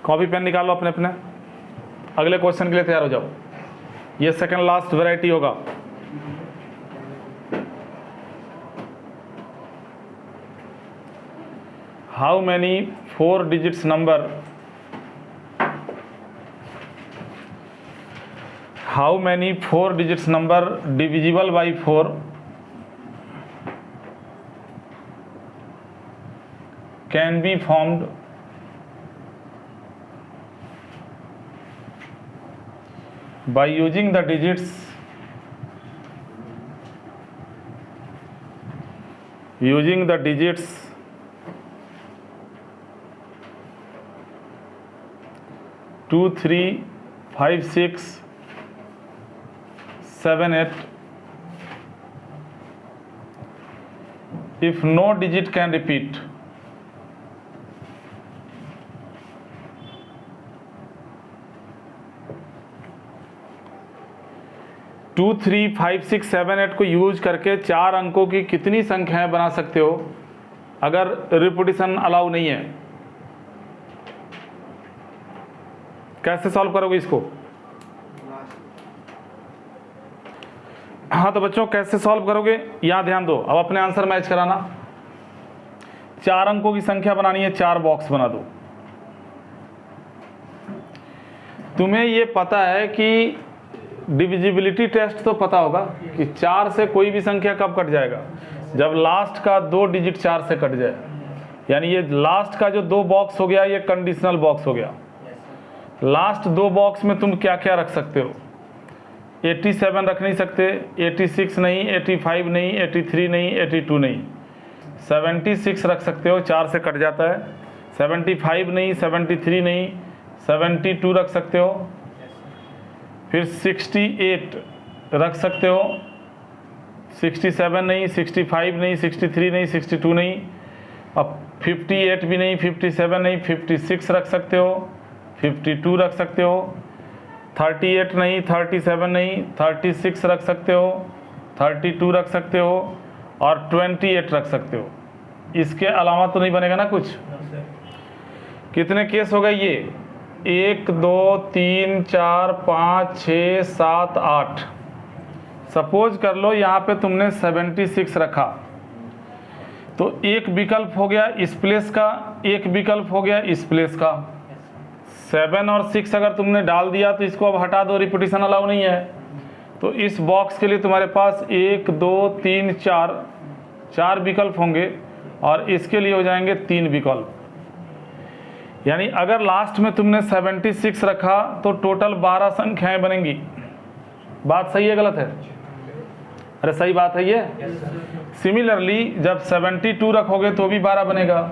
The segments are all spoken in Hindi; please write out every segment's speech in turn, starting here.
कॉपी पेन निकालो अपने अपने, अगले क्वेश्चन के लिए तैयार हो जाओ। ये सेकंड लास्ट वैरायटी होगा। How many 4 digits number, how many 4 digits number divisible by 4 can be formed by using the digits 2, 3, 5, 6, 7, 8 if no digit can repeat. Two 3, 5, 6, 7, 8 को यूज करके 4 अंकों की कितनी संख्याएं बना सकते हो अगर रिपीटिशन अलाउ नहीं है? कैसे सॉल्व करोगे इसको? हाँ तो बच्चों कैसे सॉल्व करोगे यहां ध्यान दो। अब अपने आंसर मैच कराना। 4 अंकों की संख्या बनानी है, 4 बॉक्स बना दो। तुम्हें ये पता है कि डिविजिबिलिटी टेस्ट तो पता होगा कि 4 से कोई भी संख्या कब कट जाएगा, जब लास्ट का 2 डिजिट 4 से कट जाए। यानी ये लास्ट का जो 2 बॉक्स हो गया ये कंडीशनल बॉक्स हो गया। लास्ट 2 बॉक्स में तुम क्या क्या रख सकते हो? 87 रख नहीं सकते, 86 नहीं, 85 नहीं, 83 नहीं, 82 नहीं, 76 रख सकते हो, 4 से कट जाता है। 75 नहीं, 73 नहीं, 72 रख सकते हो। फिर 68 रख सकते हो, 67 नहीं, 65 नहीं, 63 नहीं, 62 नहीं, अब 58 भी नहीं, 57 नहीं, 56 रख सकते हो, 52 रख सकते हो, 38 नहीं, 37 नहीं, 36 रख सकते हो, 32 रख सकते हो और 28 रख सकते हो। इसके अलावा तो नहीं बनेगा ना कुछ। कितने केस हो गए ये? 1, 2, 3, 4, 5, 6, 7, 8। सपोज कर लो यहाँ पे तुमने 76 रखा तो एक विकल्प हो गया इस प्लेस का, एक विकल्प हो गया इस प्लेस का। 7 और 6 अगर तुमने डाल दिया तो इसको अब हटा दो, रिपीटिशन अलाउ नहीं है। तो इस बॉक्स के लिए तुम्हारे पास 1, 2, 3, 4 विकल्प होंगे और इसके लिए हो जाएंगे 3 विकल्प। यानी अगर लास्ट में तुमने 76 रखा तो टोटल 12 संख्याएं बनेंगी। बात सही है गलत है? अरे सही बात है ये। सिमिलरली जब 72 रखोगे तो भी 12 बनेगा,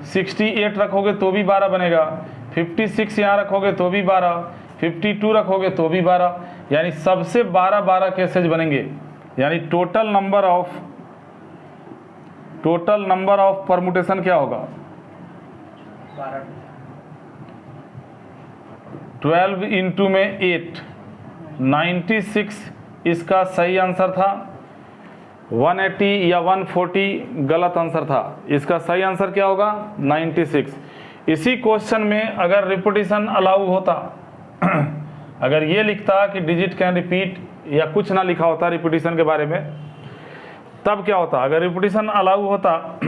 68 रखोगे तो भी 12 बनेगा, 56 यहाँ रखोगे तो भी 12, 52 रखोगे तो भी 12, यानी सबसे 12 केसेज बनेंगे। यानी टोटल नंबर ऑफ परमुटेशन क्या होगा? 12 इंटू में 8, 96 इसका सही आंसर था। 180 या 140 गलत आंसर था। इसका सही आंसर क्या होगा? 96। इसी क्वेश्चन में अगर रिपीटिशन अलाउ होता अगर ये लिखता कि डिजिट कैन रिपीट या कुछ ना लिखा होता रिपीटिशन के बारे में, तब क्या होता? अगर रिपीटिशन अलाउ होता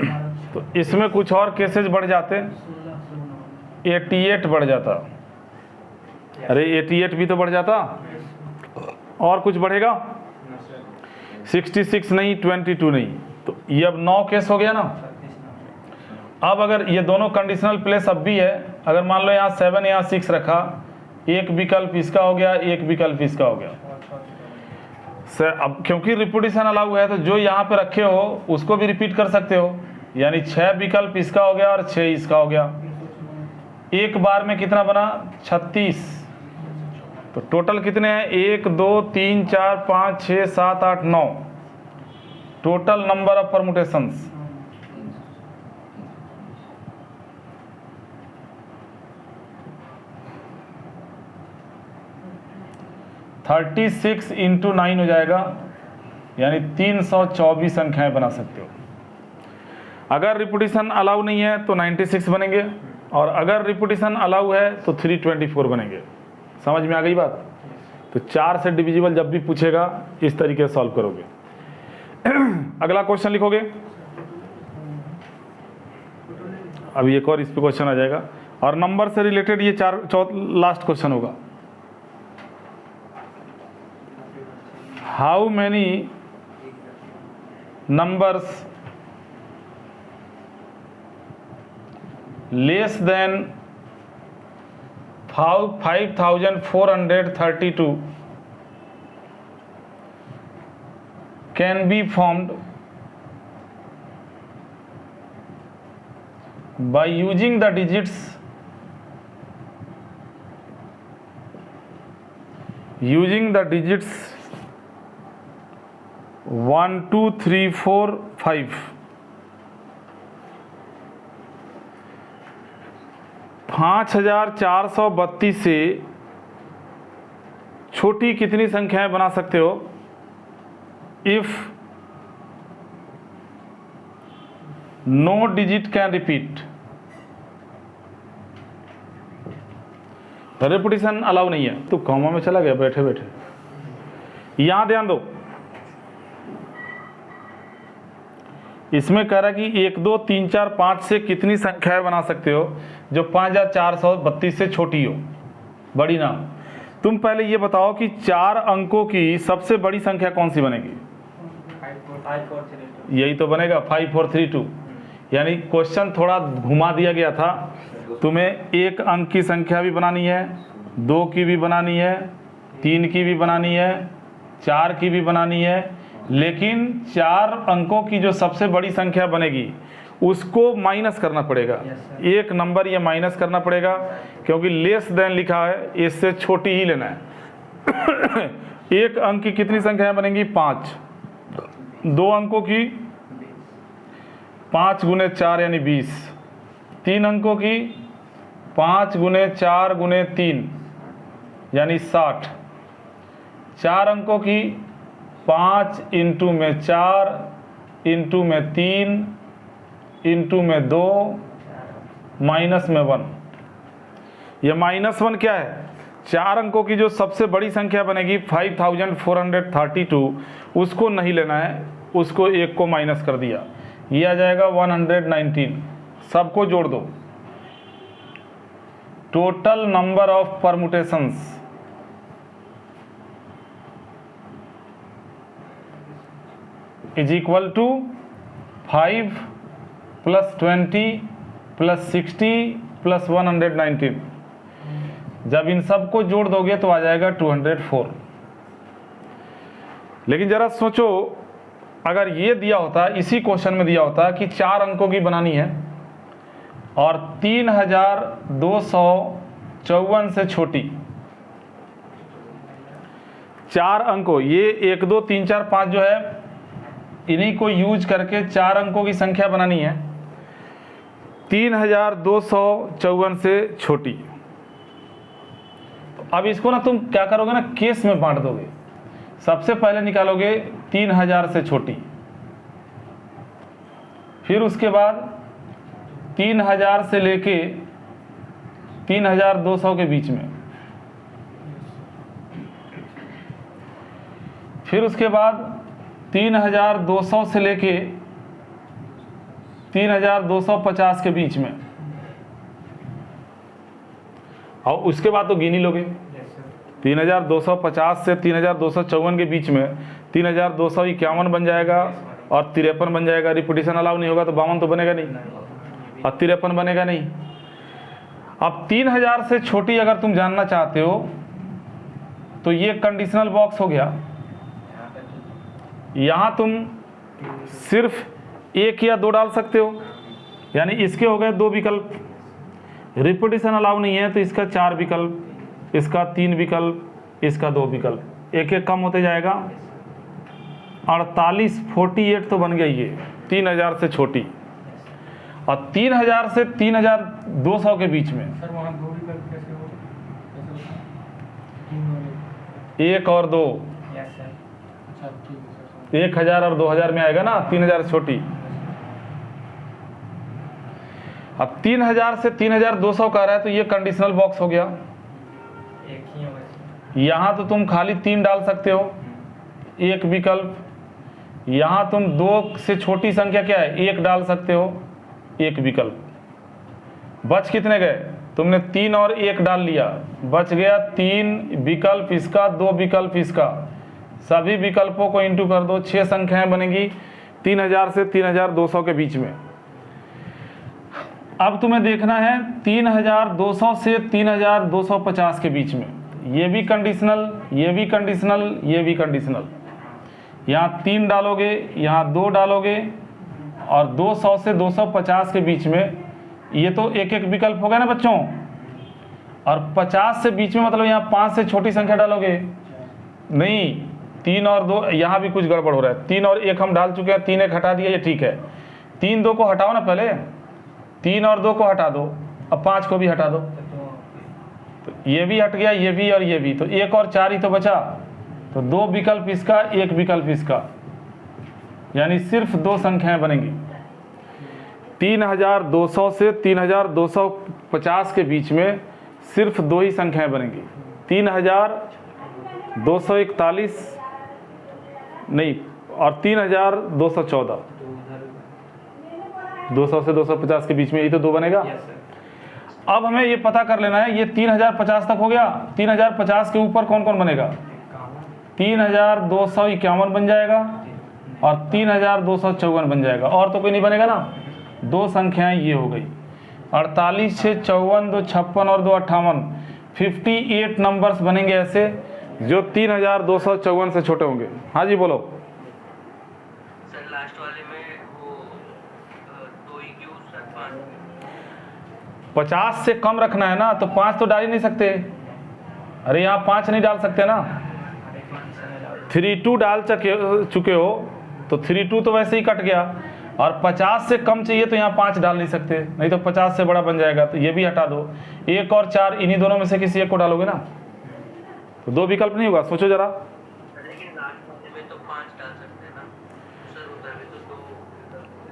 तो इसमें कुछ और केसेज बढ़ जाते, 88 बढ़ जाता। अरे 88 भी तो बढ़ जाता, और कुछ बढ़ेगा? 66 नहीं, 22 नहीं। तो ये अब 9 केस हो गया ना। अब अगर ये दोनों कंडीशनल प्लेस अब भी है, अगर मान लो यहाँ 7 यहाँ 6 रखा, एक विकल्प इसका हो गया, एक विकल्प इसका हो गया। अब क्योंकि रिपीटिशन अलाउ है तो जो यहाँ पे रखे हो उसको भी रिपीट कर सकते हो। यानी 6 विकल्प इसका हो गया और 6 इसका हो गया। एक बार में कितना बना? 36। तो टोटल कितने हैं? 1, 2, 3, 4, 5, 6, 7, 8, 9 total number of permutations. Thirty 36 into 9 हो जाएगा, यानी 324 संख्याएं बना सकते हो। अगर रिपीटिशन अलाउ नहीं है तो 96 बनेंगे, और अगर रिपीटिशन अलाउ है तो 324 बनेंगे। समझ में आ गई बात? तो 4 से डिविजिबल जब भी पूछेगा इस तरीके से सॉल्व करोगे। अगला क्वेश्चन लिखोगे, अभी एक और इस पे क्वेश्चन आ जाएगा और नंबर से रिलेटेड ये लास्ट क्वेश्चन होगा। How many numbers less than 5432 can be formed by using the digits 1 2 3 4 5। 5432 से छोटी कितनी संख्याएं बना सकते हो? If no digit can repeat. Repetition allow नहीं है। तो कॉमा में चला गया बैठे बैठे। यहां ध्यान दो, इसमें कह रहा कि 1 2 3 4 5 से कितनी संख्याएं बना सकते हो जो 5432 से छोटी हो, बड़ी ना हो। तुम पहले ये बताओ कि 4 अंकों की सबसे बड़ी संख्या कौन सी बनेगी? 5432। यही तो बनेगा 5432। यानी क्वेश्चन थोड़ा घुमा दिया गया था। तुम्हें 1 अंक की संख्या भी बनानी है, 2 की भी बनानी है, 3 की भी बनानी है, 4 की भी बनानी है, लेकिन 4 अंकों की जो सबसे बड़ी संख्या बनेगी उसको माइनस करना पड़ेगा। एक नंबर ये माइनस करना पड़ेगा क्योंकि लेस देन लिखा है, इससे छोटी ही लेना है। 1 अंक की कितनी संख्याएं बनेंगी? 5। 2 अंकों की 5 गुने 4 यानी 20। 3 अंकों की 5 गुने 4 गुने 3 यानी 60। 4 अंकों की 5 इंटू में 4 इंटू में 3 इंटू में 2 माइनस में 1। यह -1 क्या है? 4 अंकों की जो सबसे बड़ी संख्या बनेगी 5432, उसको नहीं लेना है, उसको 1 को माइनस कर दिया, ये आ जाएगा 119। सबको जोड़ दो। Total number of permutations is equal to 5 + 20 + 60 + 119। जब इन सबको जोड़ दोगे तो आ जाएगा 204। लेकिन जरा सोचो, अगर ये दिया होता, इसी क्वेश्चन में दिया होता कि 4 अंकों की बनानी है और 3254 से छोटी 4 अंकों, ये 1 2 3 4 5 जो है, इन्हीं को यूज करके 4 अंकों की संख्या बनानी है 3254 से छोटी। तो अब इसको ना तुम क्या करोगे ना, केस में बांट दोगे। सबसे पहले निकालोगे 3000 से छोटी, फिर उसके बाद 3000 से लेके 3200 के बीच में, फिर उसके बाद 3200 से लेके 3250 के बीच में, और उसके बाद तो गिन ही लोगे। 3250 से 3254 के बीच में 3251 बन जाएगा और 53 बन जाएगा। रिपीटिशन अलाउ नहीं होगा तो 52 तो बनेगा नहीं और 53 बनेगा नहीं। अब 3000 से छोटी अगर तुम जानना चाहते हो तो ये कंडीशनल बॉक्स हो गया। यहाँ तुम सिर्फ 1 या 2 डाल सकते हो, यानी इसके हो गए 2 विकल्प। रिपीटिशन अलाउ नहीं है तो इसका 4 विकल्प, इसका 3 विकल्प, इसका 2 विकल्प, एक एक कम होते जाएगा। 48 तो बन गई ये 3000 से छोटी, और 3000 से 3200 के बीच में सर वहाँ 2 विकल्प कैसे हो? 1 और 2, यस सर। अच्छा ठीक है सर। 1000 और 2000 में आएगा ना 3000 छोटी। अब 3000 से 3200 कह रहा है तो ये कंडीशनल बॉक्स हो गया। एक ही है वैसे। यहाँ तो तुम खाली 3 डाल सकते हो, एक विकल्प। यहाँ तुम 2 से छोटी संख्या क्या है, 1 डाल सकते हो, एक विकल्प। बच कितने गए, तुमने 3 और 1 डाल लिया, बच गया 3 विकल्प इसका, 2 विकल्प इसका। सभी विकल्पों को इंटू कर दो, 6 संख्याएं बनेगी 3000 से 3200 के बीच में। अब तुम्हें देखना है 3200 से 3250 के बीच में, ये भी कंडीशनल, ये भी कंडीशनल, ये भी कंडीशनल। यहाँ 3 डालोगे, यहाँ 2 डालोगे, और 200 से 250 के बीच में ये तो एक एक विकल्प हो गया ना बच्चों। और 50 से बीच में मतलब यहाँ 5 से छोटी संख्या डालोगे नहीं, 3 और 2, यहाँ भी कुछ गड़बड़ हो रहा है। 3 और 1 हम डाल चुके हैं, 3 1 हटा दिया, ये ठीक है। 3 2 को हटाओ ना पहले, 3 और 2 को हटा दो, अब 5 को भी हटा दो, तो ये भी हट गया, ये भी और ये भी, तो 1 और 4 ही तो बचा। तो 2 विकल्प इसका, 1 विकल्प इसका, यानी सिर्फ 2 संख्याएं बनेंगी। 3200 से 3250 के बीच में सिर्फ 2 ही संख्याएं बनेंगी। 3241 नहीं, और 3214। 200 से 250 के बीच में यही तो 2 बनेगा। अब हमें ये पता कर लेना है, ये 3050 तक हो गया, 3050 के ऊपर कौन कौन बनेगा। 3251 बन जाएगा और 3254 बन जाएगा, और तो कोई नहीं बनेगा ना। 2 संख्याएं ये हो गई, 48 से 54, 2 56 और 2 58, 58 नंबर्स बनेंगे ऐसे जो 3254 से छोटे होंगे। हाँ जी बोलो। सर लास्ट वाले में वो 2 ही क्यों सर 5? 50 से कम रखना है ना, तो 5 तो डाल ही नहीं सकते। अरे यहाँ 5 नहीं डाल सकते ना, 32 डाल चुके हो तो 32 तो वैसे ही कट गया, और 50 से कम चाहिए तो यहाँ 5 डाल नहीं सकते, नहीं तो 50 से बड़ा बन जाएगा, तो ये भी हटा दो। 1 और 4 इन्हीं दोनों में से किसी एक को डालोगे ना, तो 2 विकल्प नहीं होगा। सोचो जरा। लेकिन लास्ट वाले में तो 5 डाल सकते हैं ना सर, उधर भी तो 2।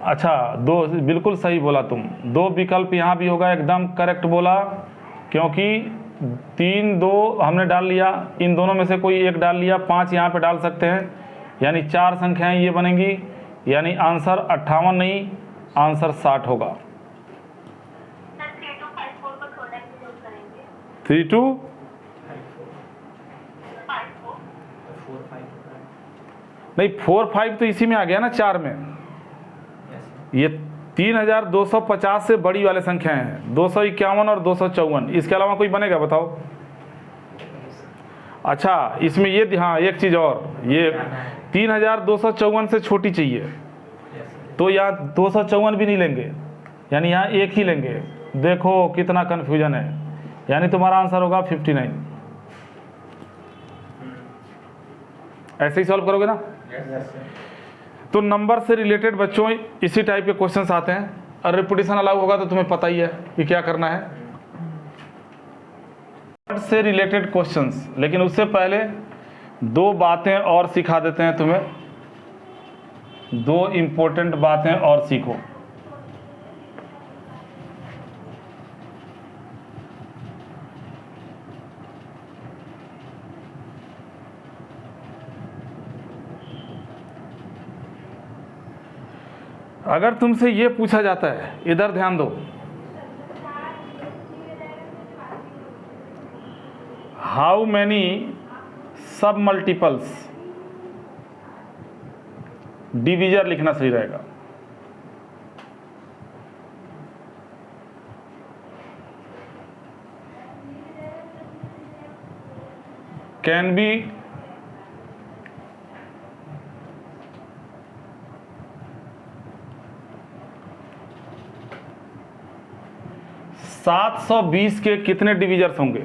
अच्छा 2, बिल्कुल सही बोला तुम, 2 विकल्प यहाँ भी होगा, एकदम करेक्ट बोला, क्योंकि 3 2 हमने डाल लिया, इन दोनों में से कोई एक डाल लिया, 5 यहाँ पे डाल सकते हैं, यानी 4 संख्याएं ये बनेंगी, यानी आंसर 58 नहीं, आंसर 60 होगा। 32 नहीं, 4 5 तो इसी में आ गया ना, 4 में। ये 3250 से बड़ी वाले संख्याएं हैं, 251 और 254, इसके अलावा कोई बनेगा बताओ। अच्छा इसमें ये, हाँ एक चीज़ और, ये 3254 से छोटी चाहिए, तो यहाँ 254 भी नहीं लेंगे, यानी यहाँ 1 ही लेंगे। देखो कितना कन्फ्यूजन है, यानी तुम्हारा आंसर होगा 59। ऐसे ही सॉल्व करोगे ना। तो नंबर से रिलेटेड बच्चों इसी टाइप के क्वेश्चंस आते हैं, और रिपीटिशन अलाउ होगा तो तुम्हें पता ही है कि क्या करना है। से रिलेटेड क्वेश्चंस, लेकिन उससे पहले 2 बातें और सिखा देते हैं तुम्हें, 2 इंपॉर्टेंट बातें और सीखो। अगर तुमसे ये पूछा जाता है, इधर ध्यान दो, हाउ मैनी सब मल्टीपल्स, डिवीजर लिखना सही रहेगा। कैन बी 720 के कितने डिवीजर्स होंगे,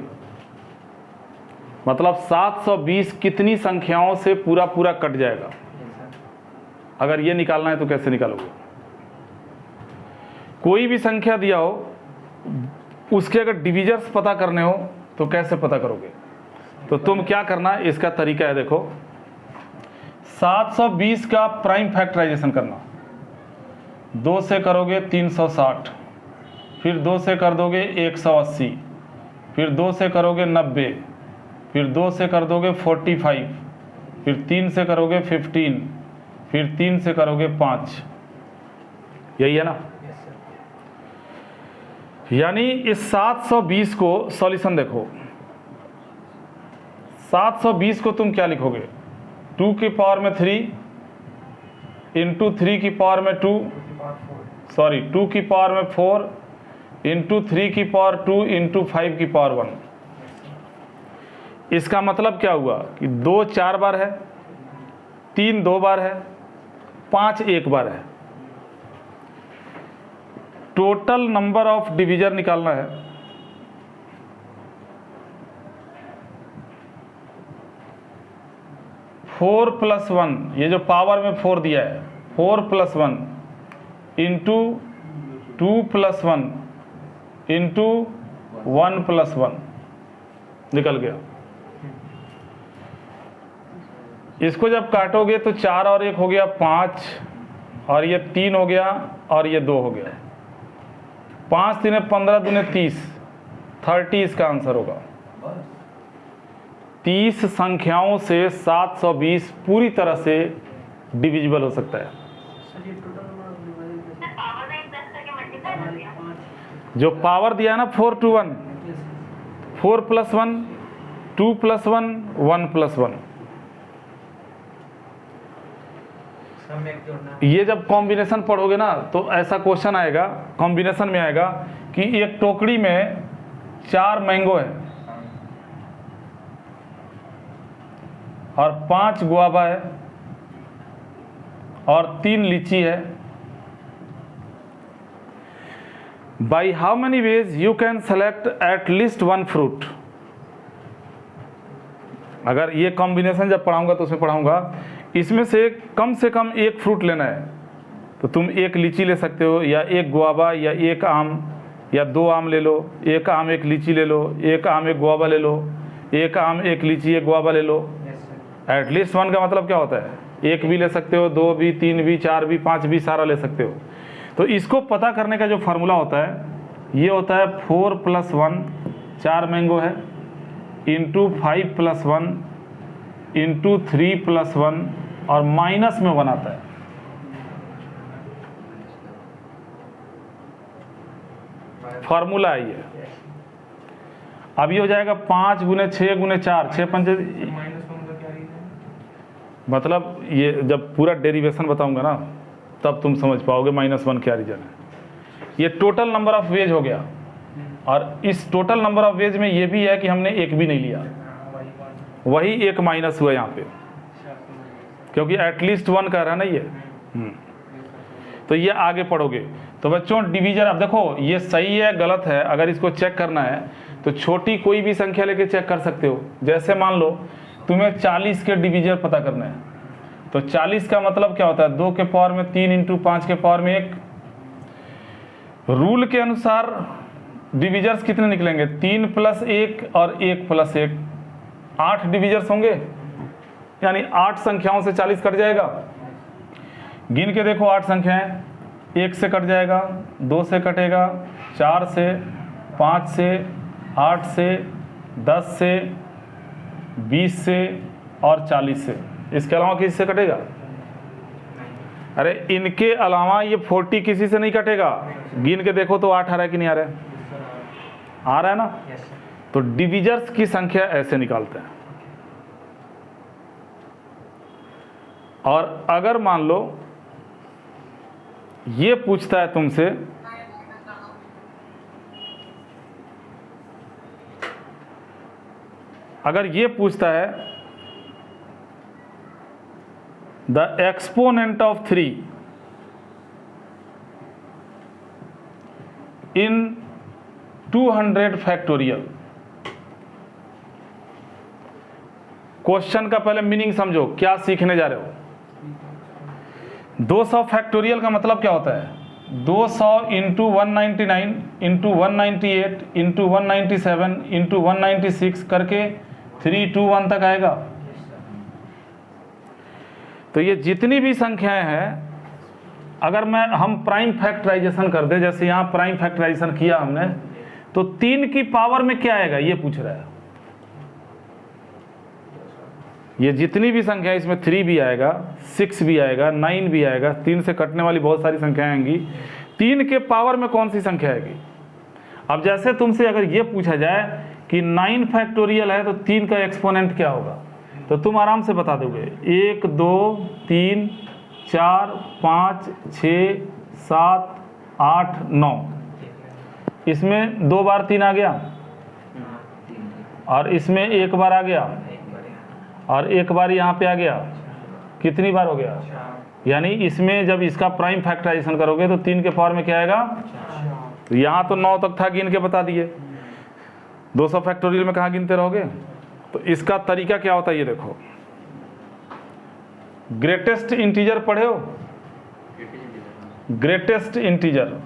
मतलब 720 कितनी संख्याओं से पूरा पूरा कट जाएगा। अगर ये निकालना है तो कैसे निकालोगे। कोई भी संख्या दिया हो, उसके अगर डिवीजर्स पता करने हो तो कैसे पता करोगे। तो तुम क्या करना, इसका तरीका है देखो, 720 का प्राइम फैक्टराइजेशन करना, 2 से करोगे 360, फिर 2 से कर दोगे 180, फिर 2 से करोगे 90, फिर 2 से कर दोगे 45, फिर 3 से करोगे 15, फिर 3 से करोगे 5। यही है ना? Yes sir. यानी इस 720 को सॉल्यूशन देखो, 720 को तुम क्या लिखोगे? 2 की पावर में 3 इंटू 3 की पावर में 2, सॉरी 2 की पावर में 4 इंटू 3 की पावर 2 इंटू 5 की पावर 1। इसका मतलब क्या हुआ कि 2 4 बार है, 3 2 बार है, 5 1 बार है। टोटल नंबर ऑफ डिवीजर निकालना है। फोर प्लस 1, ये जो पावर में 4 दिया है, 4 + 1 इंटू 2 + 1 इंटू 1 + 1 निकल गया। इसको जब काटोगे तो 4 और 1 हो गया 5, और ये 3 हो गया, और ये 2 हो गया। 5 3 15 दूने 30, 30 इसका आंसर होगा। 30 संख्याओं से 720 पूरी तरह से डिविजिबल हो सकता है। जो पावर दिया ना 4 to 1, 4 + 1 2 + 1 1 + 1। सम्यक जोड़ना। ये जब कॉम्बिनेशन पढ़ोगे ना तो ऐसा क्वेश्चन आएगा, कॉम्बिनेशन में आएगा कि एक टोकरी में 4 मैंगो है और 5 गुआवा है और 3 लीची है। By how many ways you can select at least 1 fruit. अगर ये कॉम्बिनेशन जब पढ़ाऊंगा तो उसमें पढ़ाऊंगा इसमें से कम एक फ्रूट लेना है, तो तुम 1 लीची ले सकते हो, या 1 गुआवा, या 1 आम, या 2 आम ले लो, 1 आम 1 लीची ले लो, 1 आम 1 गुआवा ले लो, 1 आम 1 लीची 1 गुआवा ले लो। एट लीस्ट 1 का मतलब क्या होता है? 1 भी ले सकते हो, 2 भी, 3 भी, 4 भी, 5 भी, सारा ले सकते हो। तो इसको पता करने का जो फार्मूला होता है ये होता है 4 + 1, 4 मैंगो है, इंटू 5 + 1 इंटू 3 + 1, और माइनस में 1 आता है। फार्मूला है ये। अब ये हो जाएगा 5 × 6 × 4, 6 5, मतलब ये जब पूरा डेरिवेशन बताऊंगा ना तब तुम समझ पाओगे -1 क्या रीजन है। ये टोटल नंबर ऑफ वेज हो गया, और इस टोटल नंबर ऑफ वेज में ये भी है कि हमने 1 भी नहीं लिया, वही 1 माइनस हुआ यहाँ पे, क्योंकि एटलीस्ट 1 कह रहा है ना ये। तो ये आगे पढ़ोगे। तो बच्चों डिवीजन, अब देखो ये सही है गलत है, अगर इसको चेक करना है तो छोटी कोई भी संख्या लेके चेक कर सकते हो। जैसे मान लो तुम्हें 40 के डिवीजर पता करना है, तो 40 का मतलब क्या होता है? 2 के पावर में 3 इंटू 5 के पावर में 1। रूल के अनुसार डिवीजर्स कितने निकलेंगे? 3 + 1 और 1 + 1, 8 डिवीजर्स होंगे, यानी 8 संख्याओं से 40 कट जाएगा। गिन के देखो 8 संख्याएं, 1 से कट जाएगा, 2 से कटेगा, 4 से, 5 से, 8 से, 10 से, 20 से और 40 से। इसके अलावा किसी से कटेगा? अरे इनके अलावा ये 40 किसी से नहीं कटेगा। गिन के देखो तो 8 आ रहा है कि नहीं आ रहा है? आ रहा है ना? तो डिवीजर्स की संख्या ऐसे निकालते हैं। और अगर मान लो ये पूछता है तुमसे अगर ये पूछता है the exponent of 3 in 200 factorial. Question का पहले मीनिंग समझो, क्या सीखने जा रहे हो। 200 फैक्टोरियल का मतलब क्या होता है? 200 इंटू 199 इंटू 198 इंटू 197 इंटू 196 करके 321 तक आएगा। तो ये जितनी भी संख्याएं हैं, अगर हम प्राइम फैक्टराइजेशन कर दे, जैसे यहाँ प्राइम फैक्टराइजेशन किया हमने, तो 3 की पावर में क्या आएगा ये पूछ रहा है। ये जितनी भी संख्या है इसमें 3 भी आएगा, 6 भी आएगा, 9 भी आएगा, 3 से कटने वाली बहुत सारी संख्याएं आएंगी। 3 के पावर में कौन सी संख्या आएगी? अब जैसे तुमसे अगर ये पूछा जाए कि 9 फैक्टोरियल है तो 3 का एक्सपोनेंट क्या होगा, तो तुम आराम से बता दोगे 1 2 3 4 5 6 7 8 9। इसमें 2 बार 3 आ गया और इसमें 1 बार आ गया और 1 बार यहाँ पे आ गया। कितनी बार हो गया? यानी इसमें जब इसका प्राइम फैक्टराइजेशन करोगे तो 3 के पावर में क्या आएगा? तो यहाँ तो 9 तक था, गिन के बता दिए। 200 फैक्टोरियल में कहाँ गिनते रहोगे? तो इसका तरीका क्या होता है ये देखो। ग्रेटेस्ट इंटीजर पढ़े हो? ग्रेटेस्ट इंटीजर,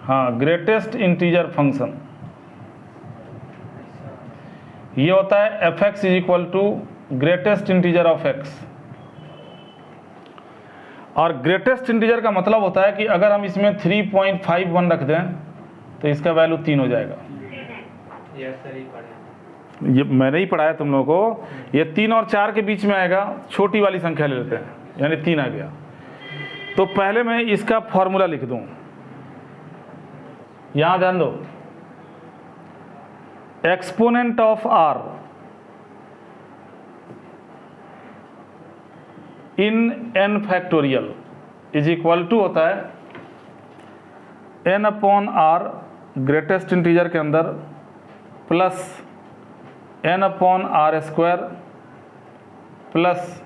हाँ, ग्रेटेस्ट इंटीजर फंक्शन ये होता है F X is equal to greatest integer of X. और ग्रेटेस्ट इंटीजर का मतलब होता है कि अगर हम इसमें 3.51 रख दें तो इसका वैल्यू 3 हो जाएगा। ये मैंने ही पढ़ाया तुम लोगों को। ये 3 और 4 के बीच में आएगा, छोटी वाली संख्या ले लेते हैं, यानी 3 आ गया। तो पहले मैं इसका फॉर्मूला लिख दूं, यहां ध्यान दो। Exponent of R in n factorial is equal to होता है n upon R greatest integer के अंदर plus n upon R square plus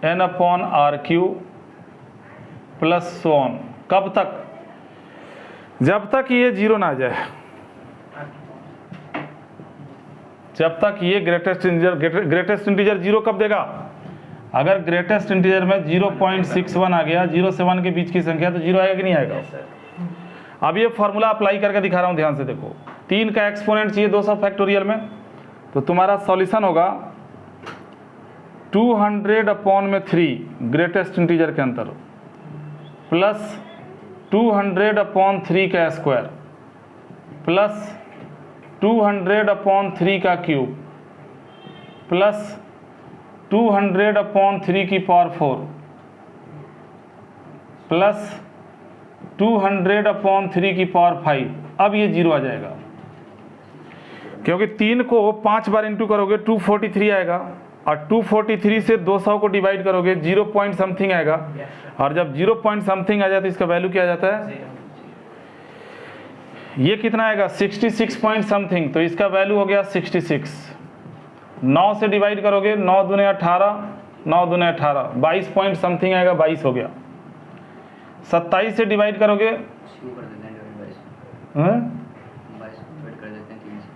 n upon R cube plus so on. कब तक? जब तक ये 0 ना आ जाए, जब तक ये ग्रेटेस्ट इंटीजर 0 कब देगा? अगर ग्रेटेस्ट इंटीजर में 0.61 आ गया, 0 से 1 के बीच की संख्या, तो 0 आएगा कि नहीं आएगा? अब ये फॉर्मूला अप्लाई करके दिखा रहा हूं, ध्यान से देखो। 3 का एक्सपोनेंट चाहिए 200 फैक्टोरियल में, तो तुम्हारा सॉल्यूशन होगा 200 अपॉन में 3 ग्रेटेस्ट इंटीजर के अंदर प्लस 200 अपॉन 3 का स्क्वायर प्लस 200 अपॉन 3 का क्यूब प्लस 200 अपॉन 3 की पावर 4 प्लस 200 अपॉन 3 की पावर 5। अब ये 0 आ जाएगा, क्योंकि 3 को 5 बार इंटू करोगे 243 आएगा, और 243 से 200 को डिवाइड करोगे 0 पॉइंट समथिंग आएगा, और जब 0 पॉइंट समथिंग आ जाए तो इसका वैल्यू क्या आ जाता है? ये कितना आएगा? 66 पॉइंट समथिंग, तो इसका वैल्यू हो गया 66। 9 से डिवाइड करोगे 9 दूने 18, 9 दूने 18, 22 पॉइंट समथिंग आएगा, 22 हो गया। 27 से डिवाइड करोगे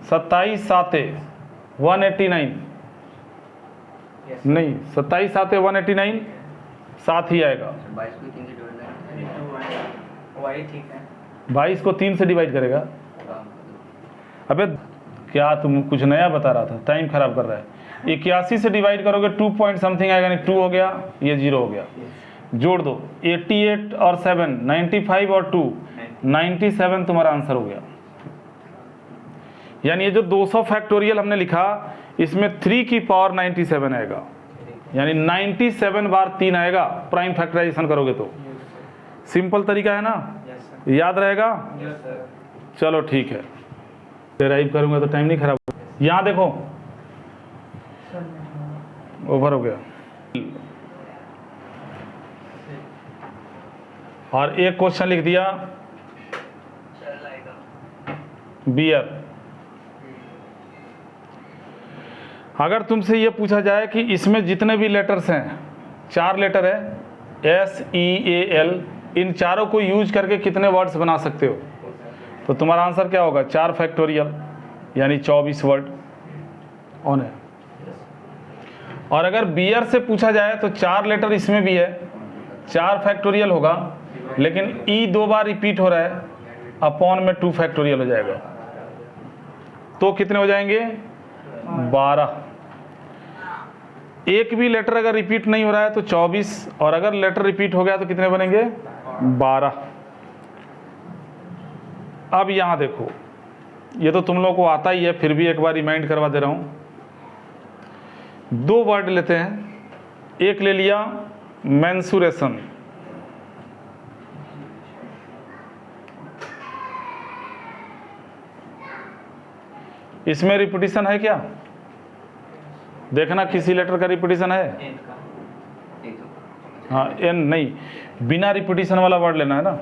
27 साते 189, नहीं 27 साते 189, 7 ही आएगा। 22 को 3 से डिवाइड करेगा। अबे क्या तुम कुछ नया बता रहा था, टाइम खराब कर रहा है। 81 से डिवाइड करोगे 2 पॉइंट समथिंग आएगा, नहीं 2 हो गया, ये 0 हो गया। जोड़ दो 88 और 7, 95 और 2, 97 तुम्हारा आंसर हो गया। यानी ये जो 200 फैक्टोरियल हमने लिखा, इसमें 3 की पावर 97 आएगा, यानी 97 बार 3 आएगा प्राइम फैक्टराइजेशन करोगे तो। सिंपल तरीका है ना, याद रहेगा? चलो ठीक है, डेराइव करूंगा तो टाइम नहीं खराब होगा। यहाँ देखो ओवर हो गया। और एक क्वेश्चन लिख दिया बियर। अगर तुमसे ये पूछा जाए कि इसमें जितने भी लेटर्स हैं, 4 लेटर है SEAL, इन चारों को यूज करके कितने वर्ड्स बना सकते हो, तो तुम्हारा आंसर क्या होगा? 4 फैक्टोरियल, यानी 24 वर्ड ऑन है। और अगर बियर से पूछा जाए तो 4 लेटर इसमें भी है, 4 फैक्टोरियल होगा, लेकिन E 2 बार रिपीट हो रहा है, अपॉन में 2 फैक्टोरियल हो जाएगा, तो कितने हो जाएंगे? 12। एक भी लेटर अगर रिपीट नहीं हो रहा है तो 24, और अगर लेटर रिपीट हो गया तो कितने बनेंगे? 12। अब यहां देखो, ये तो तुम लोगों को आता ही है, फिर भी एक बार रिमाइंड करवा दे रहा हूं। 2 वर्ड लेते हैं, एक ले लिया मेंसुरेशन, इसमें रिपीटिशन है क्या? देखना किसी लेटर का रिपीटिशन है? हाँ, एन नहीं, बिना रिपीटिशन वाला वर्ड लेना है ना।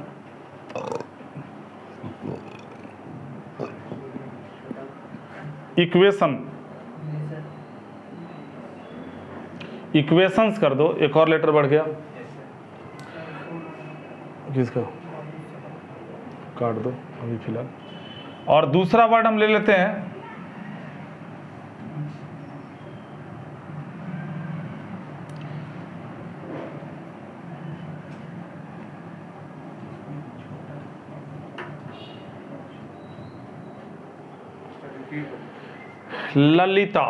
इक्वेशन, इक्वेशंस कर दो, एक और लेटर बढ़ गया, किसका? काट दो अभी फिलहाल। और दूसरा वर्ड हम ले लेते हैं ललिता।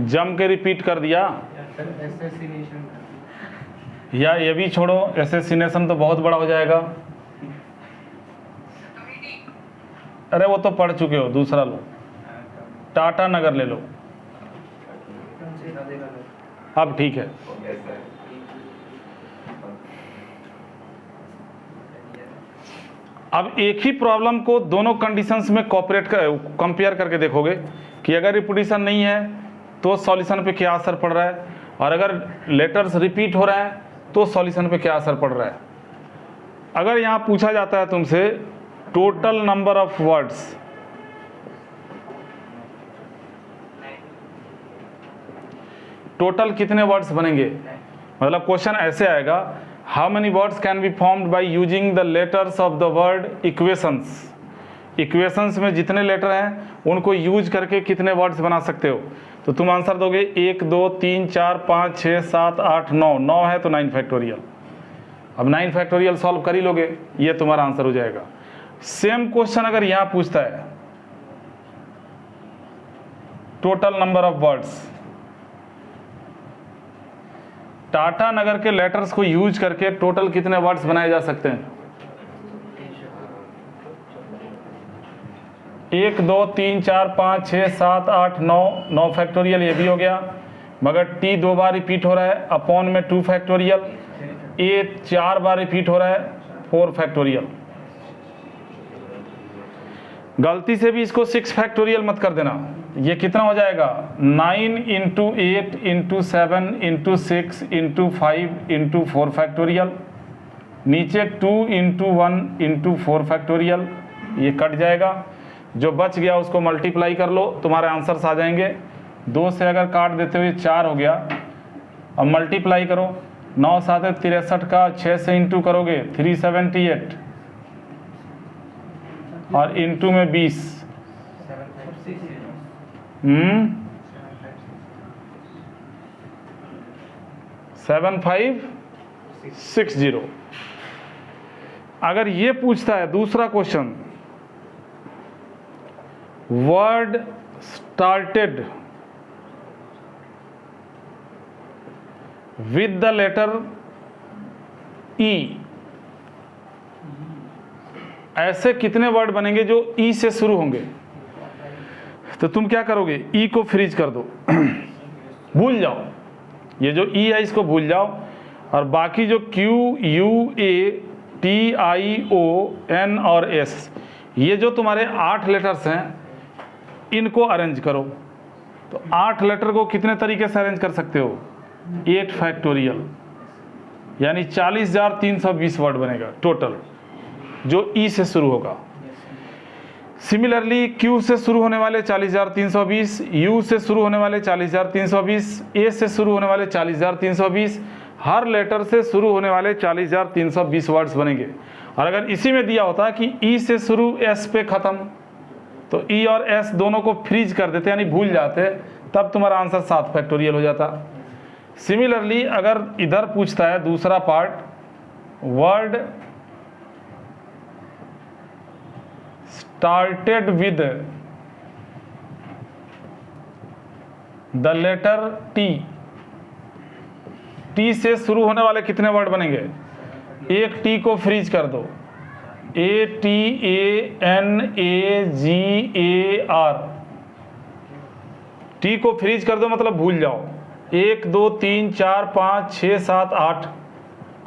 जम के रिपीट कर दिया, या ये भी छोड़ो, एसेसिनेशन तो बहुत बड़ा हो जाएगा। अरे वो तो पढ़ चुके हो, दूसरा लो, टाटा नगर ले लो। अब ठीक है, अब एक ही प्रॉब्लम को दोनों कंडीशंस में कंपेयर करके देखोगे कि अगर रिपीटिशन नहीं है तो सॉल्यूशन पे क्या असर पड़ रहा है, और अगर लेटर्स रिपीट हो रहा है तो सॉल्यूशन पे क्या असर पड़ रहा है। अगर यहाँ पूछा जाता है तुमसे total number of words, total कितने वर्ड्स बनेंगे, मतलब क्वेश्चन ऐसे आएगा, how many words can be formed by using the letters of the word equations. Equations में जितने लेटर हैं उनको यूज करके कितने वर्ड्स बना सकते हो, तो तुम आंसर दोगे 1 2 3 4 5 6 7 8 9, 9 है तो 9 फैक्टोरियल। अब 9 फैक्टोरियल सॉल्व कर ही लोगे, ये तुम्हारा आंसर हो जाएगा। सेम क्वेश्चन अगर यहाँ पूछता है total number of words, Tata Nagar के लेटर्स को यूज करके टोटल कितने वर्ड्स बनाए जा सकते हैं? 1 2 3 4 5 6 7 8 9, 9 फैक्टोरियल ये भी हो गया, मगर टी 2 बार रिपीट हो रहा है, अपॉन में 2 फैक्टोरियल, ए 4 बार रिपीट हो रहा है, 4 फैक्टोरियल। गलती से भी इसको 6 फैक्टोरियल मत कर देना, ये कितना हो जाएगा? 9 into 8 into 7 into 6 into 5 into 4 factorial, नीचे 2 इंटू 1 इंटू 4 फैक्टोरियल, ये कट जाएगा, जो बच गया उसको मल्टीप्लाई कर लो, तुम्हारे आंसर्स आ जाएंगे। 2 से अगर काट देते हुए 4 हो गया, अब मल्टीप्लाई करो, 9 7 63 का 6 से इंटू करोगे 378, और इंटू में 20, 7560। अगर ये पूछता है दूसरा question, word started with the letter E, ऐसे कितने वर्ड बनेंगे जो ई से शुरू होंगे? तो तुम क्या करोगे, ई को फ्रीज कर दो, भूल जाओ, ये जो ई है इसको भूल जाओ, और बाकी जो Q U A T I O N और एस, ये जो तुम्हारे 8 लेटर्स हैं इनको अरेंज करो। तो 8 लेटर को कितने तरीके से अरेंज कर सकते हो? 8 फैक्टोरियल, यानी 40,320 वर्ड बनेगा टोटल, जो ई से शुरू होगा। सिमिलरली क्यू से शुरू होने वाले 40,320, यू से शुरू होने वाले 40,320, ए से शुरू होने वाले 40,320, हर लेटर से शुरू होने वाले 40,320 वर्ड्स बनेंगे। और अगर इसी में दिया होता कि ई से शुरू एस पे ख़त्म, तो ई और एस दोनों को फ्रीज कर देते, यानी भूल जाते, तब तुम्हारा आंसर 7 फैक्टोरियल हो जाता। सिमिलरली अगर इधर पूछता है दूसरा part, word started with the letter T, T से शुरू होने वाले कितने वर्ड बनेंगे? एक टी को फ्रीज कर दो, ATANAGAR, टी को फ्रीज कर दो मतलब भूल जाओ। 1 2 3 4 5 6 7 8,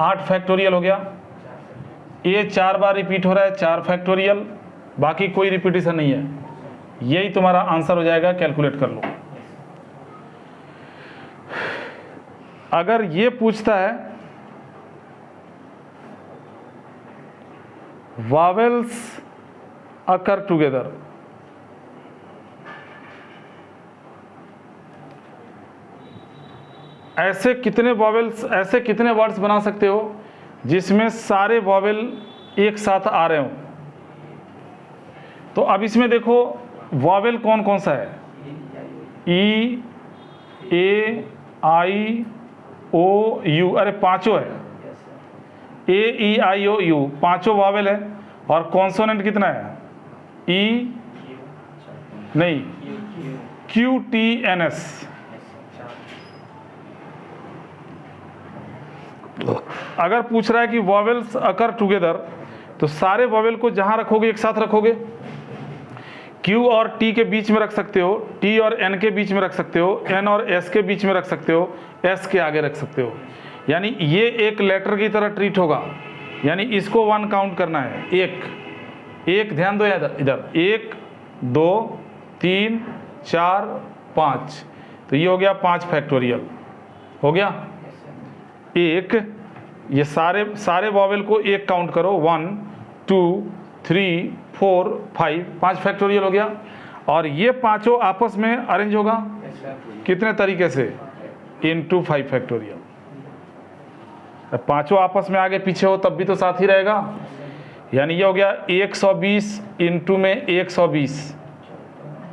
8 फैक्टोरियल हो गया। ये 4 बार रिपीट हो रहा है, 4 फैक्टोरियल, बाकी कोई रिपीटिशन नहीं है। यही तुम्हारा आंसर हो जाएगा, कैलकुलेट कर लो। अगर ये पूछता है vowels occur together, ऐसे कितने वॉवेल्स, ऐसे कितने वर्ड्स बना सकते हो जिसमें सारे वॉवेल एक साथ आ रहे हो? तो अब इसमें देखो वॉवेल कौन कौन सा है? E A I O U, अरे पांचों है। AEIOU पांचों वॉवेल है। और कॉन्सोनेंट कितना है? E नहीं, QTNS। अगर पूछ रहा है कि वॉवेल्स अकर टुगेदर, तो सारे वॉवेल को जहां रखोगे एक साथ रखोगे। Q और T के बीच में रख सकते हो, T और N के बीच में रख सकते हो, N और S के बीच में रख सकते हो, S के आगे रख सकते हो। यानी ये एक लेटर की तरह ट्रीट होगा, यानी इसको 1 काउंट करना है। एक ध्यान दो इधर 1 2 3 4 5, तो ये हो गया 5 फैक्टोरियल हो गया। एक ये सारे वॉवेल को एक काउंट करो, 1 2 3 4 5, 5 फैक्टोरियल हो गया। और ये पांचों आपस में अरेंज होगा कितने तरीके से? Into 5 factorial. पांचों आपस में आगे पीछे हो तब भी तो साथ ही रहेगा। यानी ये हो गया 120 इंटू में 120,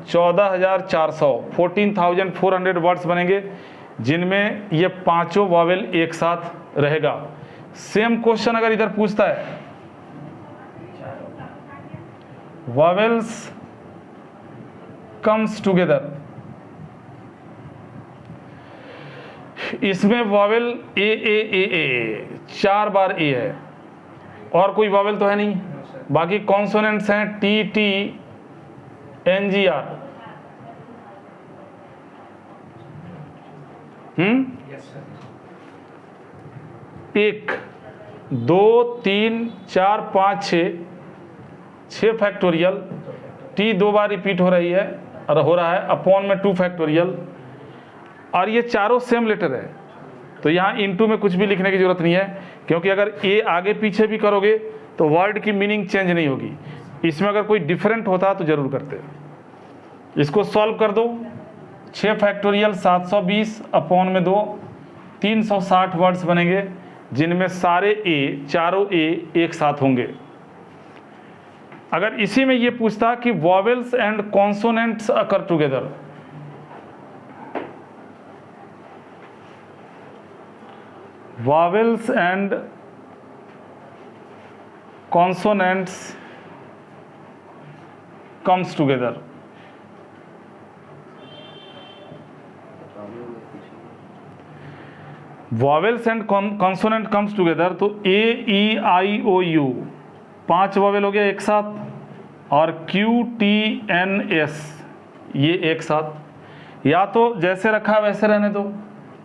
14,400, 14,400 वर्ड्स बनेंगे जिनमें ये पांचों वॉवेल एक साथ रहेगा। सेम क्वेश्चन अगर इधर पूछता है वॉवेल्स कम्स टुगेदर, इसमें वॉवेल ए 4 बार ए है, और कोई वॉवेल तो है नहीं। बाकी कॉन्सोनेंट्स हैं TT NGR। 1 2 3 4 5 6 फैक्टोरियल। T 2 बार रिपीट हो रही है और हो रहा है, अपॉन में 2 फैक्टोरियल। और ये चारों सेम लेटर है, तो यहाँ इनटू में कुछ भी लिखने की जरूरत नहीं है, क्योंकि अगर ए आगे पीछे भी करोगे तो वर्ड की मीनिंग चेंज नहीं होगी। इसमें अगर कोई डिफरेंट होता तो जरूर करते। इसको सॉल्व कर दो, 6 फैक्टोरियल 720 अपॉन में 2, 360 वर्ड्स बनेंगे जिनमें सारे ए, चारों ए एक साथ होंगे। अगर इसी में ये पूछता कि vowels and consonants occur together, vowels and consonants comes together, vowels and consonant comes together, तो AEIOU 5 वॉवेल हो गया एक साथ, और QTNS ये एक साथ। या तो जैसे रखा वैसे रहने दो,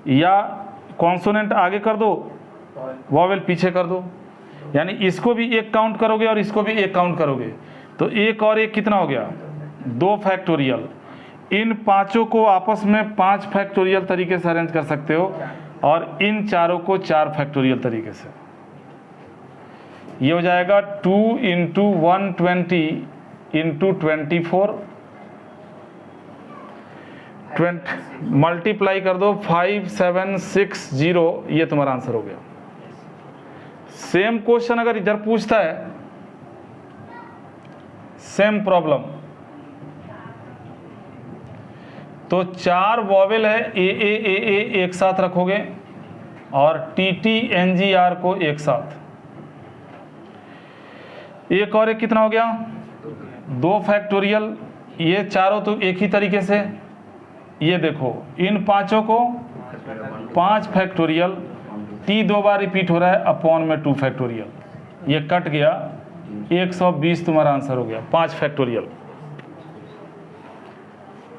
या कॉन्सोनेंट आगे कर दो, वॉवेल पीछे कर दो। यानी इसको भी एक काउंट करोगे और इसको भी एक काउंट करोगे, तो 1 और 1 कितना हो गया? 2 फैक्टोरियल। इन पांचों को आपस में 5 फैक्टोरियल तरीके से अरेंज कर सकते हो, और इन चारों को 4 फैक्टोरियल तरीके से। ये हो जाएगा 2 इंटू 120 इंटू 24, मल्टीप्लाई कर दो 5760, ये तुम्हारा आंसर हो गया। सेम क्वेश्चन अगर इधर पूछता है, सेम प्रॉब्लम, तो 4 वॉवेल है ए एक साथ रखोगे और TT NGR को एक साथ। 1 और 1 कितना हो गया? 2 फैक्टोरियल। ये चारों तो एक ही तरीके से, ये देखो इन पांचों को 5 फैक्टोरियल, टी 2 बार रिपीट हो रहा है अपॉन में 2 फैक्टोरियल, ये कट गया 120 तुम्हारा आंसर हो गया 5 फैक्टोरियल।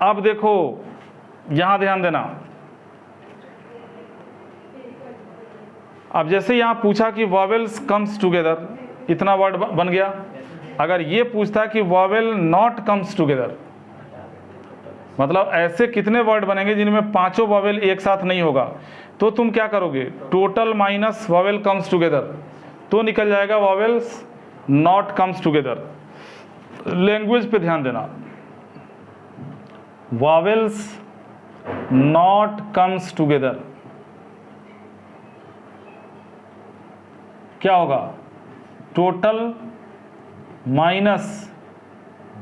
अब देखो यहां ध्यान देना, अब जैसे यहां पूछा कि वॉवेल्स कम्स टुगेदर, इतना वर्ड बन गया। अगर ये पूछता कि वॉवेल नॉट कम्स टुगेदर, मतलब ऐसे कितने वर्ड बनेंगे जिनमें पांचों वॉवेल एक साथ नहीं होगा, तो तुम क्या करोगे, total minus vowel comes together, तो निकल जाएगा vowels not comes together. Language पे ध्यान देना, वॉवेल्स नॉट कम्स टुगेदर क्या होगा, total minus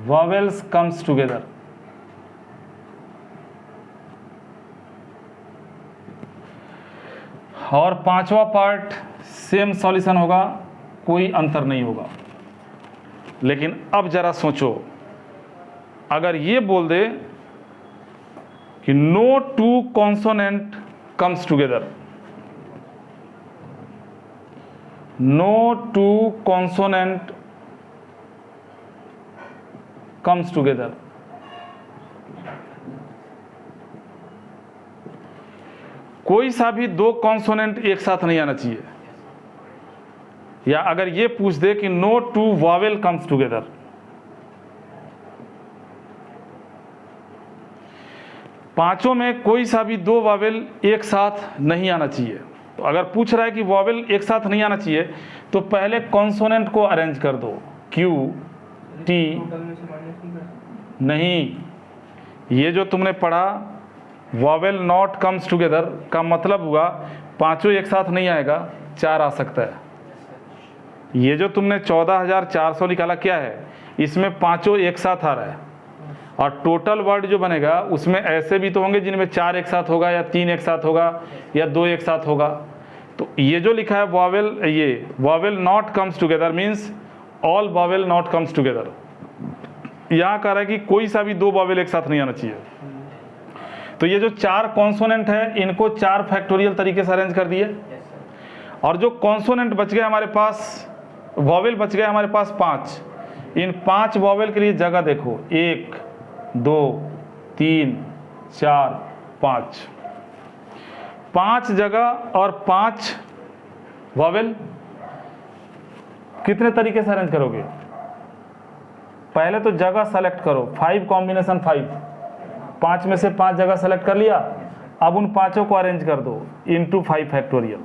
vowels comes together. और पांचवा पार्ट सेम सॉल्यूशन होगा, कोई अंतर नहीं होगा। लेकिन अब जरा सोचो, अगर ये बोल दे कि no two consonant comes together, no two consonant comes together, कोई सा भी दो कॉन्सोनेंट एक साथ नहीं आना चाहिए। या अगर ये पूछ दे कि no two vowel comes together, पांचों में कोई सा भी दो वॉवेल एक साथ नहीं आना चाहिए। तो अगर पूछ रहा है कि वॉवेल एक साथ नहीं आना चाहिए, तो पहले कॉन्सोनेंट को अरेंज कर दो, क्यू टी नहीं, ये जो तुमने पढ़ा वॉवेल नॉट कम्स टुगेदर का मतलब हुआ पांचों एक साथ नहीं आएगा, 4 आ सकता है। ये जो तुमने 14,400 निकाला क्या है, इसमें पांचों एक साथ आ रहा है, और टोटल वर्ड जो बनेगा उसमें ऐसे भी तो होंगे जिनमें 4 एक साथ होगा, या 3 एक साथ होगा, या 2 एक साथ होगा। तो ये जो लिखा है वॉवेल, ये vowel not comes together means all vowel not comes together. यहाँ कह रहा है कि कोई सा भी दो वॉवेल एक साथ नहीं आना चाहिए। तो ये जो 4 कॉन्सोनेंट है इनको 4 फैक्टोरियल तरीके से अरेंज कर दिए, और जो कॉन्सोनेंट बच गए हमारे पास, वॉवेल बच गए हमारे पास 5, इन 5 वॉवेल के लिए जगह देखो, 1 2 3 4 5, 5 जगह और 5 वॉवेल कितने तरीके से अरेंज करोगे। पहले तो जगह सेलेक्ट करो, 5 कॉम्बिनेशन 5, 5 में से 5 जगह सेलेक्ट कर लिया। अब उन पांचों को अरेंज कर दो इनटू 5 फैक्टोरियल।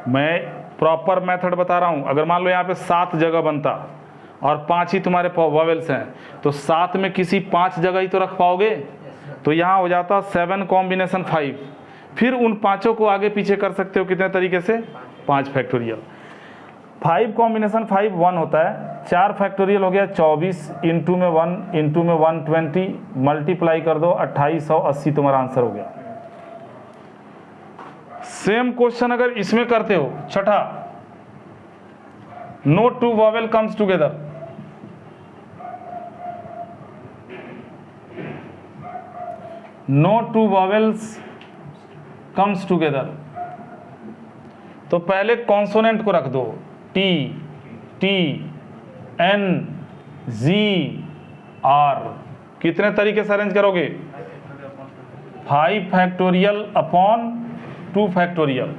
मैं प्रॉपर मेथड बता रहा हूं। अगर मान लो यहाँ पे 7 जगह बनता और 5 ही तुम्हारे वॉवेल्स हैं, तो 7 में किसी 5 जगह ही तो रख पाओगे। तो यहाँ हो जाता 7 कॉम्बिनेशन 5, फिर उन पांचों को आगे पीछे कर सकते हो कितने तरीके से, 5 फैक्टोरियल। 5 कॉम्बिनेशन 5 1 होता है, 4 फैक्टोरियल हो गया 24, इंटू में 1, इंटू में 120, मल्टीप्लाई कर दो 2880, तुम्हारा आंसर हो गया। सेम क्वेश्चन अगर इसमें करते हो, छठा, no two vowel comes together, no two vowels comes together, तो पहले कॉन्सोनेंट को रख दो, T T N G R. कितने तरीके से अरेंज करोगे, 5 फैक्टोरियल अपॉन 2 फैक्टोरियल।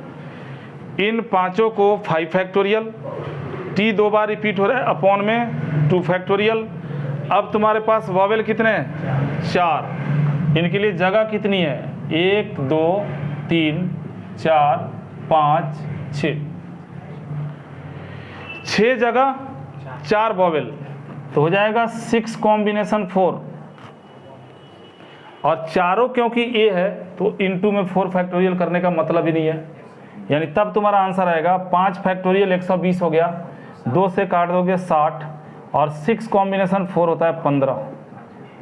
इन पांचों को 5 फैक्टोरियल, टी 2 बार रिपीट हो रहा है अपॉन में 2 फैक्टोरियल। अब तुम्हारे पास वॉवेल कितने हैं, 4, इनके लिए जगह कितनी है, 1 2 3 4 5 6 जगह 4 वॉवेल, तो हो जाएगा 6 कॉम्बिनेशन 4, और चारों क्योंकि ए है तो इनटू में 4 फैक्टोरियल करने का मतलब ही नहीं है। यानी तब तुम्हारा आंसर आएगा 5 फैक्टोरियल 120 हो गया, 2 से काट दोगे 60, और 6 कॉम्बिनेशन 4 होता है 15,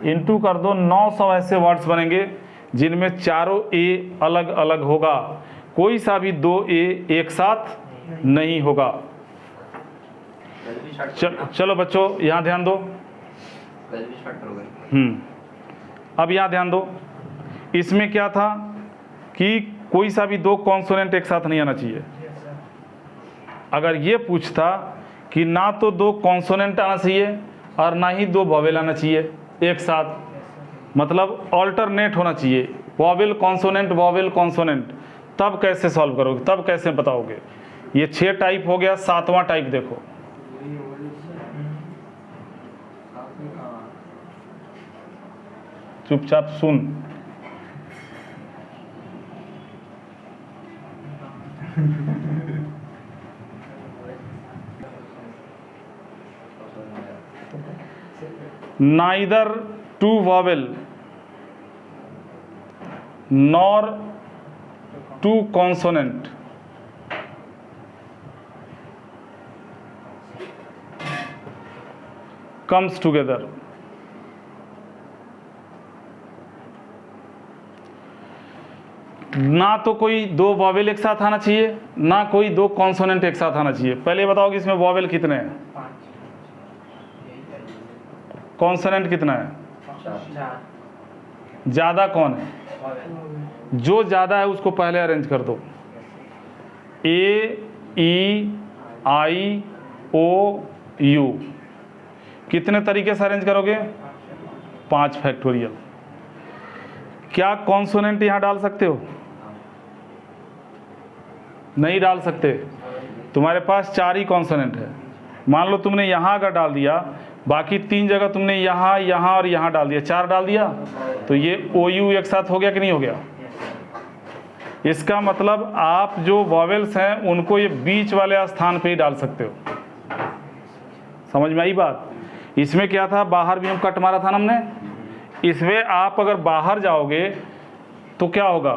इनटू कर दो 900 ऐसे वर्ड्स बनेंगे जिनमें चारों ए अलग अलग होगा, कोई सा भी 2 ए एक साथ नहीं होगा। चलो बच्चों यहाँ ध्यान दो। अब यहाँ ध्यान दो, इसमें क्या था कि कोई सा भी दो कॉन्सोनेंट एक साथ नहीं आना चाहिए। अगर ये पूछता कि ना तो दो कॉन्सोनेंट आना चाहिए और ना ही दो वॉवेल आना चाहिए एक साथ, मतलब ऑल्टरनेट होना चाहिए, वॉवेल कॉन्सोनेंट वॉवेल कॉन्सोनेंट, तब कैसे सॉल्व करोगे, तब कैसे बताओगे? ये 6 टाइप हो गया, 7वां टाइप देखो। चुपचाप सुन। neither two vowel nor two consonant comes together. ना तो कोई दो वॉवेल एक साथ आना चाहिए, ना कोई दो कॉन्सोनेंट एक साथ आना चाहिए। पहले बताओ कि इसमें वॉवेल कितने हैं, कॉन्सोनेंट कितना है, ज्यादा कौन है? जो ज्यादा है उसको पहले अरेंज कर दो। ए ई आई ओ यू कितने तरीके से अरेंज करोगे? 5 फैक्टोरियल। क्या कॉन्सोनेंट यहां डाल सकते हो? नहीं डाल सकते। तुम्हारे पास 4 ही कॉन्सोनेंट है। मान लो तुमने यहां अगर डाल दिया, बाकी 3 जगह तुमने यहां यहां और यहां डाल दिया, 4 डाल दिया, तो ये ओ यू एक साथ हो गया कि नहीं हो गया? इसका मतलब आप जो वॉवेल्स हैं उनको ये बीच वाले स्थान पे ही डाल सकते हो। समझ में आई बात? इसमें क्या था, बाहर भी हम कट मारा था ना हमने, इसमें आप अगर बाहर जाओगे तो क्या होगा,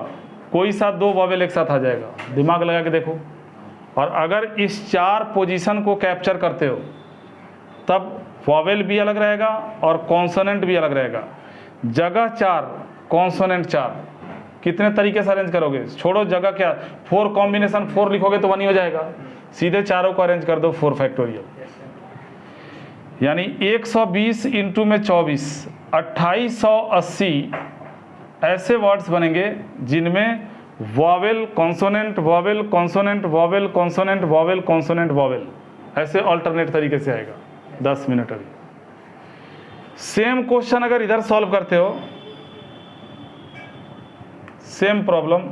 कोई सा दो वॉवेल एक साथ आ जाएगा। दिमाग लगा के देखो। और अगर इस 4 पोजीशन को कैप्चर करते हो तब वॉवेल भी अलग रहेगा और कॉन्सोनेंट भी अलग रहेगा। जगह 4 कॉन्सोनेंट 4 कितने तरीके से अरेंज करोगे? छोड़ो जगह क्या, 4 कॉम्बिनेशन 4 लिखोगे तो 1 ही हो जाएगा। सीधे चारों को अरेंज कर दो 4 फैक्टोरियल, यानी 120 इंटू में 24 2880 ऐसे वर्ड्स बनेंगे जिनमें vowel consonant vowel consonant vowel consonant vowel consonant vowel, ऐसे अल्टरनेट तरीके से आएगा। 10 मिनट अभी। सेम क्वेश्चन अगर इधर सॉल्व करते हो, सेम प्रॉब्लम,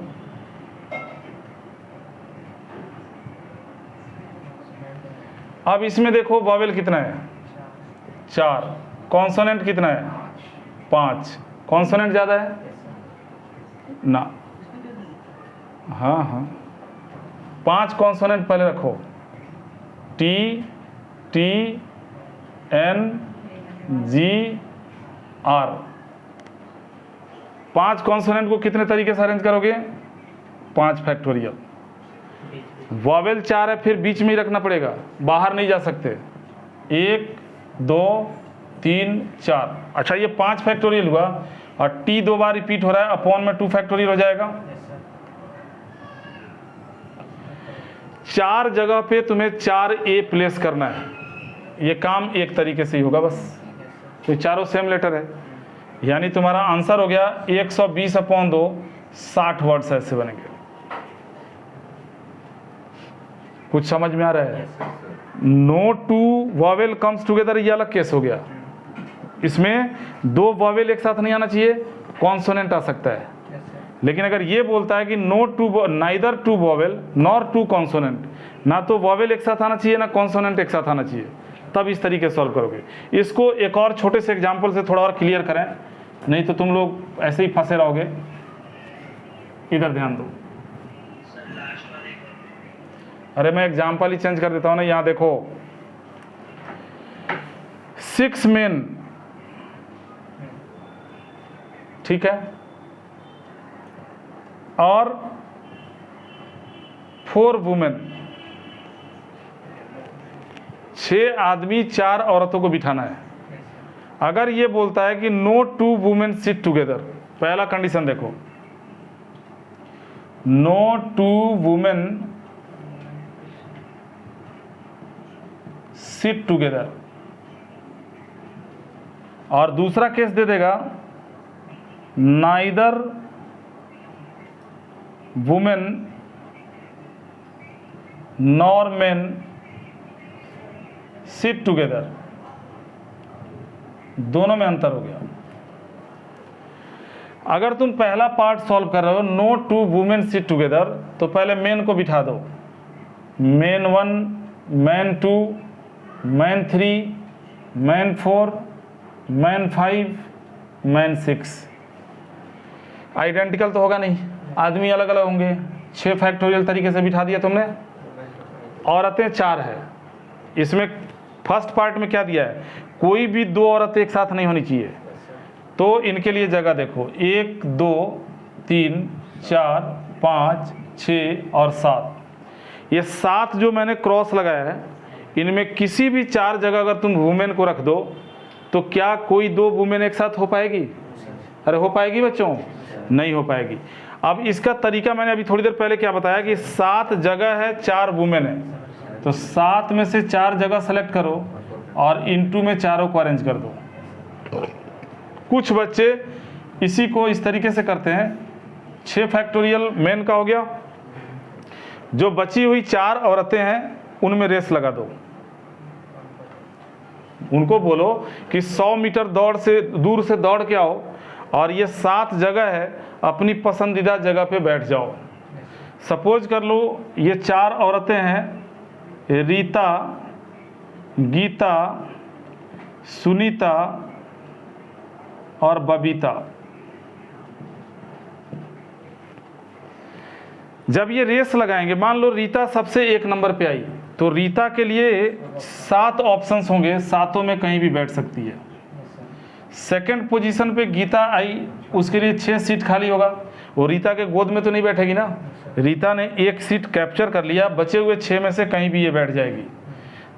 अब इसमें देखो वॉवेल कितना है, 4, कॉन्सोनेंट कितना है, 5। कॉन्सोनेंट ज़्यादा है ना? हाँ हाँ, 5 कॉन्सोनेंट पहले रखो, T T N G R. 5 consonant को कितने तरीके से अरेंज करोगे? 5 फैक्टोरियल। वॉवेल 4 है, फिर बीच में ही रखना पड़ेगा, बाहर नहीं जा सकते। 1 2 3 4। अच्छा, ये 5 फैक्टोरियल हुआ और टी 2 बार रिपीट हो रहा है, अपॉन में 2 फैक्टोरियल हो जाएगा। 4 जगह पे तुम्हें 4 ए प्लेस करना है। ये काम एक तरीके से ही होगा बस, तो चारों सेम लेटर है, यानी तुम्हारा आंसर हो गया 120/2 60 वर्ड्स ऐसे बनेंगे। कुछ समझ में आ रहा है? No two vowel comes together, ये अलग केस हो गया। इसमें 2 वॉवेल एक साथ नहीं आना चाहिए, कॉन्सोनेंट आ सकता है। लेकिन अगर ये बोलता है कि neither two vowel nor two consonant, ना तो वॉवेल एक साथ आना चाहिए ना कॉन्सोनेंट एक साथ आना चाहिए, तब इस तरीके से सॉल्व करोगे। इसको एक और छोटे से एग्जाम्पल से थोड़ा और क्लियर करें, नहीं तो तुम लोग ऐसे ही फंसे रहोगे। इधर ध्यान दो। अरे मैं एग्जाम्पल ही चेंज कर देता हूँ ना। यहाँ देखो, 6 मेन, ठीक है, और 4 वुमेन। 6 आदमी 4 औरतों को बिठाना है। अगर ये बोलता है कि नो 2 वुमेन सिट टुगेदर, पहला कंडीशन देखो, नो 2 वुमेन सिट टुगेदर। और दूसरा केस दे देगा neither women nor main sit together, दोनों में अंतर हो गया। अगर तुम पहला पार्ट सॉल्व कर रहे हो no two women sit together, तो पहले मेन को बिठा दो, men 1, men 2, men 3, men 4, men 5, men 6। Identical तो होगा नहीं, आदमी अलग अलग होंगे। 6 फैक्टोरियल तरीके से बिठा दिया तुमने। औरतें 4 है। इसमें फर्स्ट पार्ट में क्या दिया है, कोई भी 2 औरतें एक साथ नहीं होनी चाहिए। तो इनके लिए जगह देखो 1 2 3 4 5 6 और 7। ये 7 जो मैंने क्रॉस लगाया है, इनमें किसी भी 4 जगह अगर तुम वुमेन को रख दो तो क्या कोई 2 वुमेन एक साथ हो पाएगी? अरे हो पाएगी बच्चों? नहीं हो पाएगी। अब इसका तरीका मैंने अभी थोड़ी देर पहले क्या बताया कि 7 जगह है, 4 वुमेन है, तो 7 में से 4 जगह सेलेक्ट करो और इनटू में चारों को अरेंज कर दो। कुछ बच्चे इसी को इस तरीके से करते हैं। 6 फैक्टोरियल मेन का हो गया, जो बची हुई 4 औरतें हैं उनमें रेस लगा दो। उनको बोलो कि 100 मीटर दूर से दौड़ के आओ और ये 7 जगह है, अपनी पसंदीदा जगह पे बैठ जाओ। सपोज कर लो ये 4 औरतें हैं, रीता, गीता, सुनीता और बबीता। जब ये रेस लगाएंगे, मान लो रीता सबसे 1 नंबर पे आई, तो रीता के लिए 7 ऑप्शंस होंगे, 7 में कहीं भी बैठ सकती है। सेकंड पोजीशन पे गीता आई, उसके लिए 6 सीट खाली होगा, वो रीता के गोद में तो नहीं बैठेगी ना। रीता ने 1 सीट कैप्चर कर लिया, बचे हुए 6 में से कहीं भी ये बैठ जाएगी।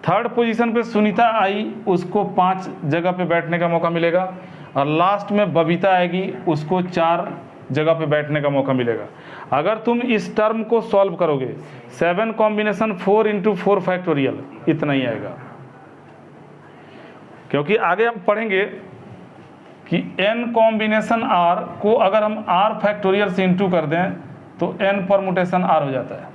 थर्ड पोजीशन पे सुनीता आई, उसको 5 जगह पे बैठने का मौका मिलेगा। और लास्ट में बबीता आएगी, उसको 4 जगह पे बैठने का मौका मिलेगा। अगर तुम इस टर्म को सॉल्व करोगे 7 कॉम्बिनेशन 4 × 4 फैक्टोरियल, इतना ही आएगा। क्योंकि आगे हम पढ़ेंगे कि n कॉम्बिनेशन r को अगर हम r फैक्टोरियल से इंटू कर दें तो n परमुटेशन r हो जाता है।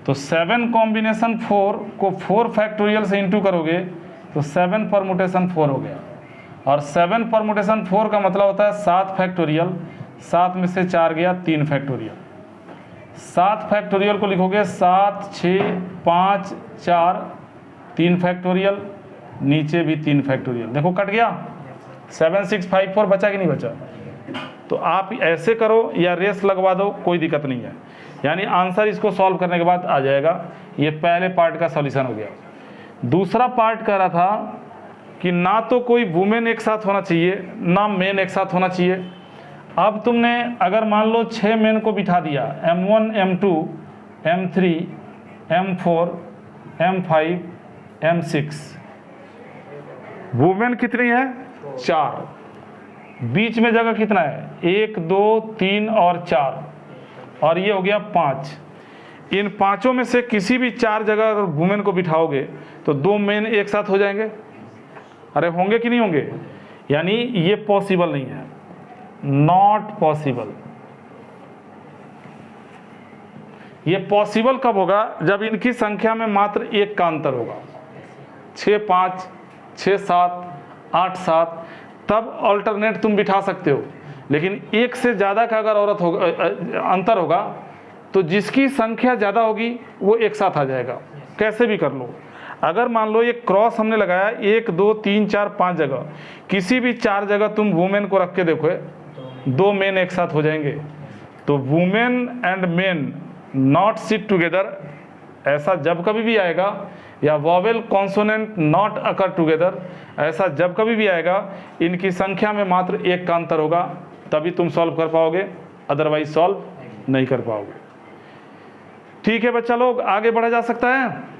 तो 7 कॉम्बिनेशन 4 को 4 फैक्टोरियल से इंटू करोगे तो 7 परमुटेशन 4 हो गया। और 7 परमुटेशन 4 का मतलब होता है 7 फैक्टोरियल, 7 में से 4 गया 3 फैक्टोरियल। 7 फैक्टोरियल को लिखोगे 7 6 5 4 3 फैक्टोरियल, नीचे भी 3 फैक्टोरियल। देखो कट गया, 7 6 5 4 बचा कि नहीं बचा? तो आप ऐसे करो या रेस लगवा दो, कोई दिक्कत नहीं है। यानी आंसर इसको सॉल्व करने के बाद आ जाएगा। ये पहले पार्ट का सॉल्यूशन हो गया। दूसरा पार्ट कह रहा था कि ना तो कोई वुमेन एक साथ होना चाहिए, ना मेन एक साथ होना चाहिए। अब तुमने अगर मान लो 6 मेन को बिठा दिया, M1 M2 M3 M4 M5 M6, women कितनी है? 4। बीच में जगह कितना है? 1 2 3 और 4, और ये हो गया 5। इन 5 में से किसी भी 4 जगह अगर वुमेन को बिठाओगे तो 2 मेन एक साथ हो जाएंगे। अरे होंगे कि नहीं होंगे? यानी ये पॉसिबल नहीं है, नॉट पॉसिबल। ये पॉसिबल कब होगा? जब इनकी संख्या में मात्र 1 का अंतर होगा। 6 5 6 7 8 7, तब अल्टरनेट तुम बिठा सकते हो। लेकिन 1 से ज़्यादा का अगर औरत होगा, अंतर होगा, तो जिसकी संख्या ज़्यादा होगी वो एक साथ आ जाएगा, कैसे भी कर लो। अगर मान लो ये क्रॉस हमने लगाया 1 2 3 4 5 जगह, किसी भी 4 जगह तुम वुमेन को रख के देखो, 2 मेन एक साथ हो जाएंगे। तो women and main not sit together, ऐसा जब कभी भी आएगा, या vowel consonant not occur together, ऐसा जब कभी भी आएगा, इनकी संख्या में मात्र 1 का अंतर होगा, तभी तुम सॉल्व कर पाओगे, अदरवाइज सॉल्व नहीं कर पाओगे। ठीक है बच्चा लोग, आगे बढ़ा जा सकता है।